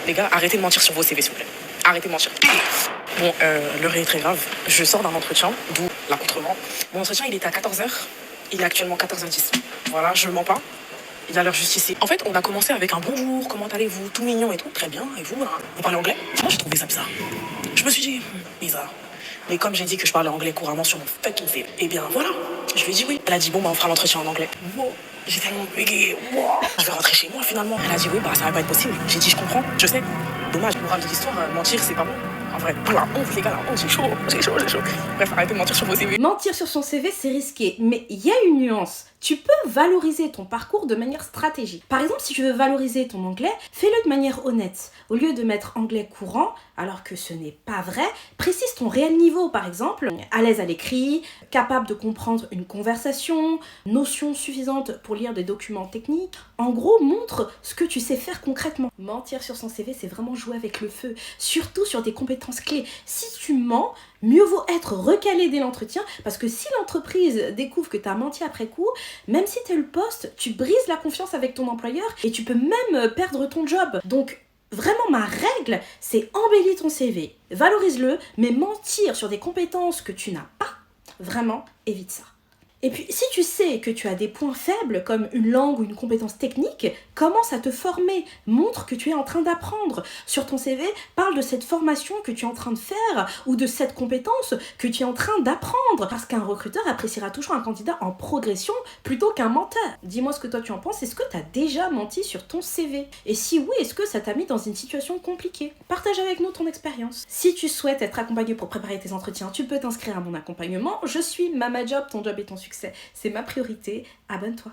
Les gars, arrêtez de mentir sur vos CV, s'il vous plaît. Arrêtez de mentir. Bon, l'heure est très grave. Je sors d'un entretien, d'où la contrevent. Mon entretien, il était à 14h. Il est actuellement 14h10. Voilà, je ne mens pas. Il y a l'heure juste ici. En fait, on a commencé avec un bonjour, comment allez-vous, tout mignon et tout. Très bien, et vous, vous parlez anglais? Moi, j'ai trouvé ça bizarre. Je me suis dit, bizarre. Mais comme j'ai dit que je parlais anglais couramment sur mon fucking CV, eh bien voilà, je lui ai dit oui. Elle a dit bon, bah on fera l'entretien en anglais. Wow. J'ai tellement bégayé. Wow. Je vais rentrer chez moi finalement. Elle a dit oui, bah ça va pas être possible. J'ai dit je comprends, je sais. Dommage, morale de l'histoire, mentir c'est pas bon. En vrai, la honte les gars, la honte, j'ai chaud. Bref, arrêtez de mentir sur vos CV. Mentir sur son CV, c'est risqué, mais il y a une nuance. Tu peux valoriser ton parcours de manière stratégique. Par exemple, si tu veux valoriser ton anglais, fais-le de manière honnête. Au lieu de mettre anglais courant, alors que ce n'est pas vrai, précise ton réel niveau, par exemple, à l'aise à l'écrit, capable de comprendre une conversation, notion suffisante pour lire des documents techniques. En gros, montre ce que tu sais faire concrètement. Mentir sur son CV, c'est vraiment jouer avec le feu, surtout sur des compétences clés. Si tu mens, mieux vaut être recalé dès l'entretien, parce que si l'entreprise découvre que tu as menti après coup, même si tu es le poste, tu brises la confiance avec ton employeur et tu peux même perdre ton job. Donc, vraiment, ma règle, c'est embellir ton CV, valorise-le, mais mentir sur des compétences que tu n'as pas, vraiment, évite ça. Et puis, si tu sais que tu as des points faibles, comme une langue ou une compétence technique, commence à te former. Montre que tu es en train d'apprendre. Sur ton CV, parle de cette formation que tu es en train de faire ou de cette compétence que tu es en train d'apprendre. Parce qu'un recruteur appréciera toujours un candidat en progression plutôt qu'un menteur. Dis-moi ce que toi tu en penses. Est-ce que tu as déjà menti sur ton CV? Et si oui, est-ce que ça t'a mis dans une situation compliquée? Partage avec nous ton expérience. Si tu souhaites être accompagné pour préparer tes entretiens, tu peux t'inscrire à mon accompagnement. Je suis Mama Job, ton job et ton succès. C'est ma priorité, abonne-toi.